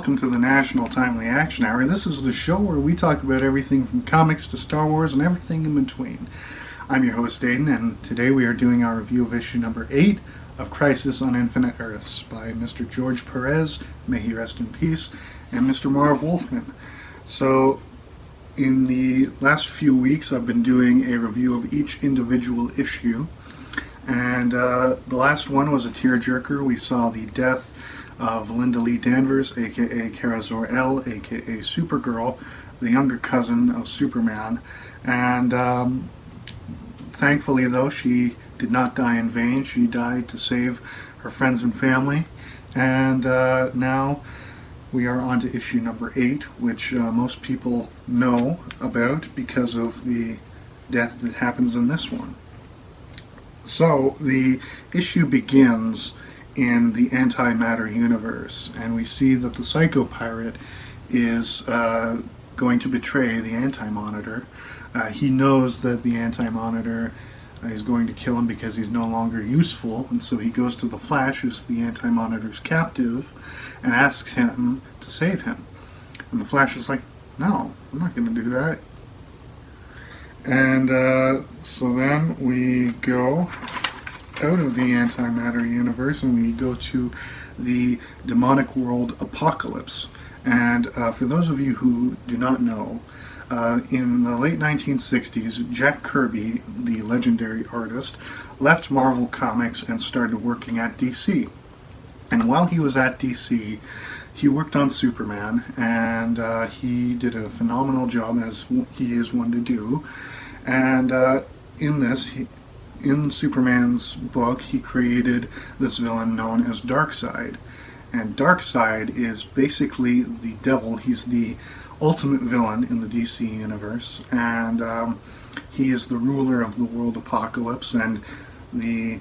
welcome to the National Timely Action Hour. This is the show where we talk about everything from comics to Star Wars and everything in between. I'm your host, Aiden, and today we are doing our review of issue number 8 of Crisis on Infinite Earths by Mr. George Perez, may he rest in peace, and Mr. Marv Wolfman. So, in the last few weeks, I've been doing a review of each individual issue, and the last one was a tearjerker. We saw the death of Linda Lee Danvers, aka Kara Zor-El, aka Supergirl, the younger cousin of Superman. And thankfully, though, she did not die in vain. She died to save her friends and family. And now we are on to issue number 8, which most people know about because of the death that happens in this one. So the issue begins in the antimatter universe, and we see that the Psycho Pirate is going to betray the Anti-Monitor. He knows that the Anti-Monitor is going to kill him because he's no longer useful, and so he goes to the Flash, who's the Anti-Monitor's captive, and asks him to save him. And the Flash is like, no, I'm not going to do that. And so then we go out of the antimatter universe and we go to the demonic world Apocalypse. And for those of you who do not know, in the late 1960s, Jack Kirby, the legendary artist, left Marvel Comics and started working at DC. And while he was at DC, he worked on Superman, and he did a phenomenal job, as he is one to do. And in Superman's book, he created this villain known as Darkseid. And Darkseid is basically the devil. He's the ultimate villain in the DC universe, and he is the ruler of the world Apocalypse, and the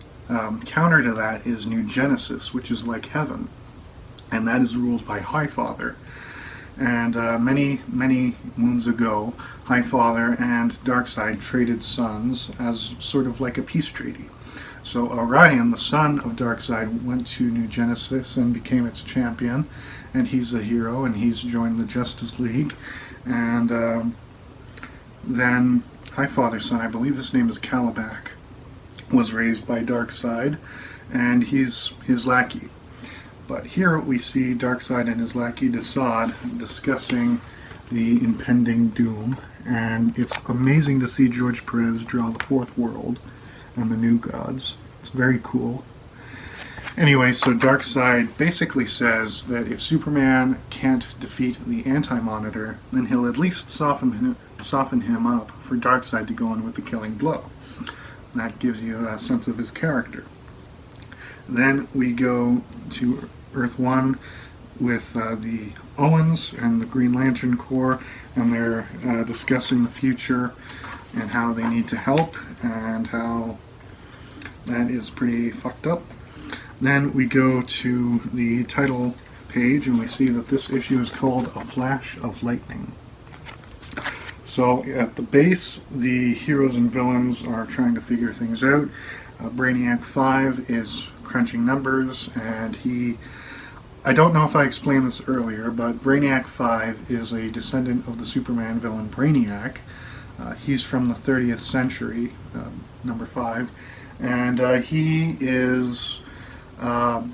counter to that is New Genesis, which is like heaven, and that is ruled by Highfather. And many moons ago, Highfather and Darkseid traded sons as sort of like a peace treaty. So Orion, the son of Darkseid, went to New Genesis and became its champion, and he's a hero, and he's joined the Justice League. And then Highfather's son, I believe his name is Kalibak, was raised by Darkseid, and he's his lackey. But here we see Darkseid and his lackey Desaad discussing the impending doom, and it's amazing to see George Perez draw the Fourth World and the New Gods. It's very cool. Anyway, so Darkseid basically says that if Superman can't defeat the Anti-Monitor, then he'll at least soften him up for Darkseid to go in with the killing blow. That gives you a sense of his character. Then we go to Earth 1 with the Owens and the Green Lantern Corps, and they're discussing the future and how they need to help, and how that is pretty fucked up. Then we go to the title page, and we see that this issue is called A Flash of Lightning. So at the base, the heroes and villains are trying to figure things out. Brainiac 5 is crunching numbers, and I don't know if I explained this earlier, but Brainiac 5 is a descendant of the Superman villain Brainiac. He's from the 30th century, number 5, and he is a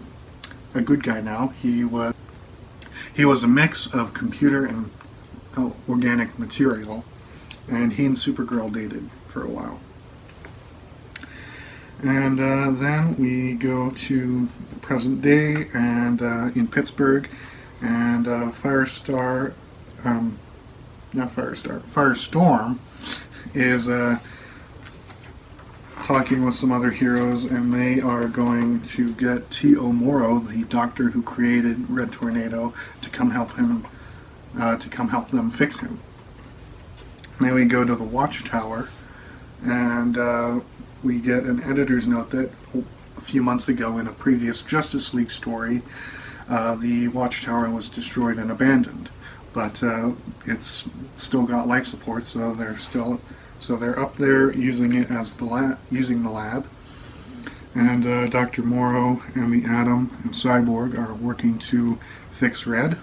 good guy now. He was a mix of computer and organic material, and he and Supergirl dated for a while. And then we go to the present day, and in Pittsburgh, and Firestorm is talking with some other heroes, and they are going to get T.O. Morrow, the doctor who created Red Tornado, to come help them fix him. Then we go to the Watchtower, and we get an editor's note that a few months ago in a previous Justice League story, the Watchtower was destroyed and abandoned, but it's still got life support, so they're up there using it as the lab. And Dr. Morrow and the Atom and Cyborg are working to fix Red.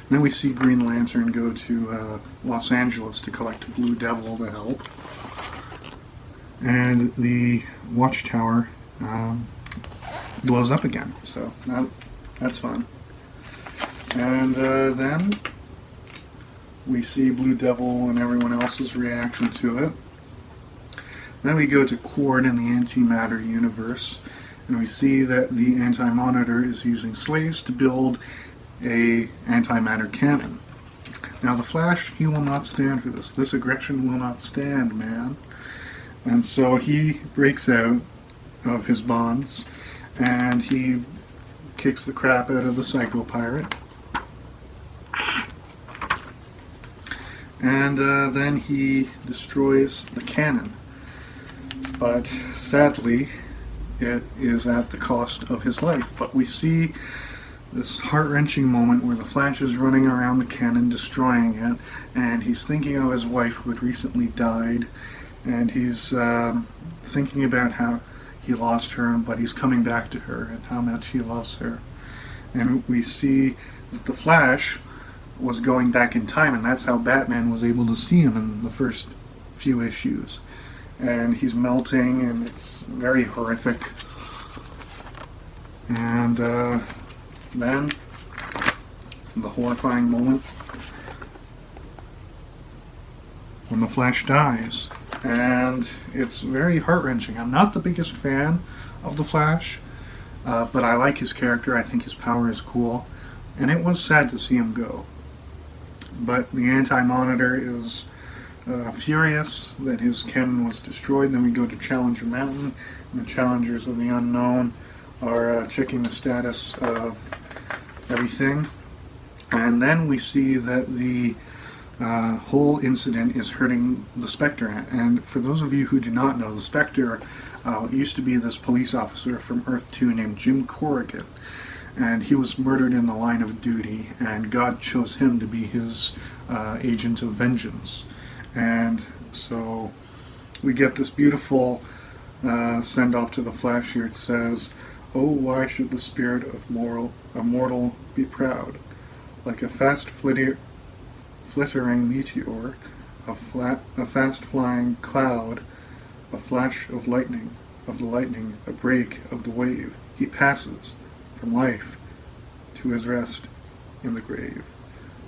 Then we see Green Lantern go to Los Angeles to collect Blue Devil to help. And the Watchtower blows up again, so that's fun. And then we see Blue Devil and everyone else's reaction to it. Then we go to Qward in the Antimatter universe, and we see that the Anti-Monitor is using slaves to build a antimatter cannon. Now the Flash, he will not stand for this. This aggression will not stand, man. And so he breaks out of his bonds, and he kicks the crap out of the Psycho Pirate. And then he destroys the cannon. But sadly, it is at the cost of his life. But we see this heart-wrenching moment where the Flash is running around the cannon, destroying it, and he's thinking of his wife who had recently died, and he's thinking about how he lost her, but he's coming back to her and how much he loves her. And we see that the Flash was going back in time, and that's how Batman was able to see him in the first few issues. And he's melting, and it's very horrific. And then the horrifying moment when the Flash dies. And it's very heart-wrenching. I'm not the biggest fan of the Flash, but I like his character. I think his power is cool. And it was sad to see him go. But the Anti-Monitor is furious that his cannon was destroyed. Then we go to Challenger Mountain, and the Challengers of the Unknown are checking the status of everything. And then we see that the whole incident is hurting the Spectre. And for those of you who do not know, the Spectre used to be this police officer from Earth 2 named Jim Corrigan. And he was murdered in the line of duty, and God chose him to be his agent of vengeance. And so we get this beautiful send-off to the Flash here. It says, "Oh, why should the spirit of a mortal be proud? Like a fast flittering meteor, a fast-flying cloud, a flash of the lightning, a break of the wave, he passes from life to his rest in the grave,"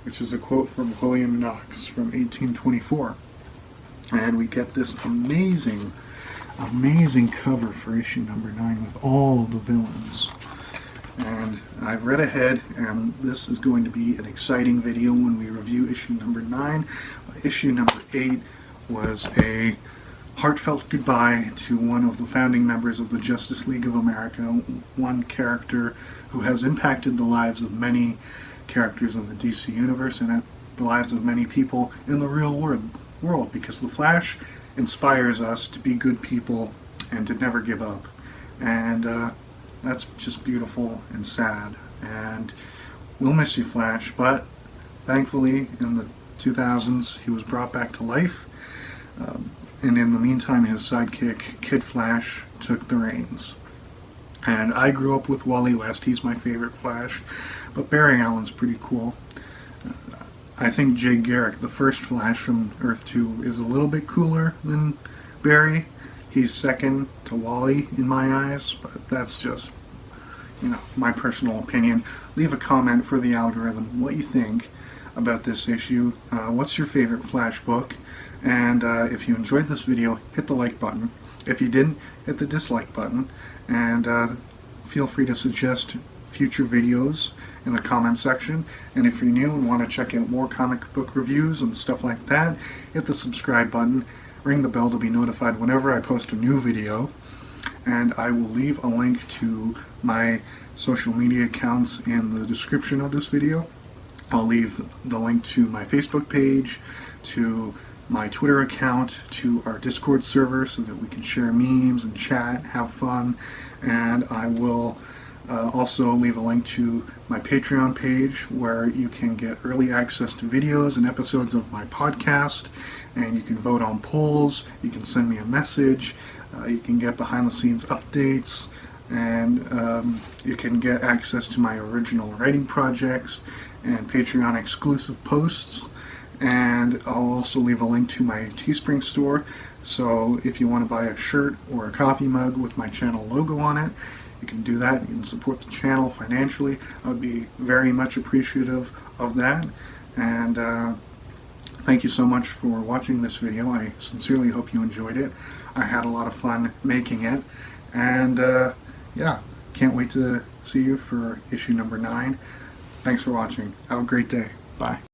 which is a quote from William Knox from 1824. And we get this amazing cover for issue number 9 with all of the villains. And I've read ahead, and this is going to be an exciting video when we review issue number 9. Issue number 8 was a heartfelt goodbye to one of the founding members of the Justice League of America, one character who has impacted the lives of many characters in the DC Universe and the lives of many people in the real world, because the Flash inspires us to be good people and to never give up. And that's just beautiful and sad. And we'll miss you, Flash, but thankfully in the 2000s he was brought back to life. And in the meantime, his sidekick, Kid Flash, took the reins. And I grew up with Wally West. He's my favorite Flash. But Barry Allen's pretty cool. I think Jay Garrick, the first Flash from Earth 2, is a little bit cooler than Barry. He's second to Wally in my eyes, but that's just, my personal opinion. Leave a comment for the algorithm what you think about this issue. What's your favorite Flash book? And if you enjoyed this video, hit the like button. If you didn't, hit the dislike button. And feel free to suggest future videos in the comment section. And if you're new and want to check out more comic book reviews and stuff like that, hit the subscribe button. Ring the bell to be notified whenever I post a new video. And I will leave a link to my social media accounts in the description of this video. I'll leave the link to my Facebook page, to my Twitter account, to our Discord server so that we can share memes and chat, have fun. And I will also leave a link to my Patreon page where you can get early access to videos and episodes of my podcast, and you can vote on polls, you can send me a message, you can get behind the scenes updates, and you can get access to my original writing projects and Patreon exclusive posts. And I'll also leave a link to my Teespring store. So if you want to buy a shirt or a coffee mug with my channel logo on it, you can do that. You can support the channel financially. I would be very much appreciative of that. And thank you so much for watching this video. I sincerely hope you enjoyed it. I had a lot of fun making it. And yeah, can't wait to see you for issue number 9. Thanks for watching. Have a great day. Bye.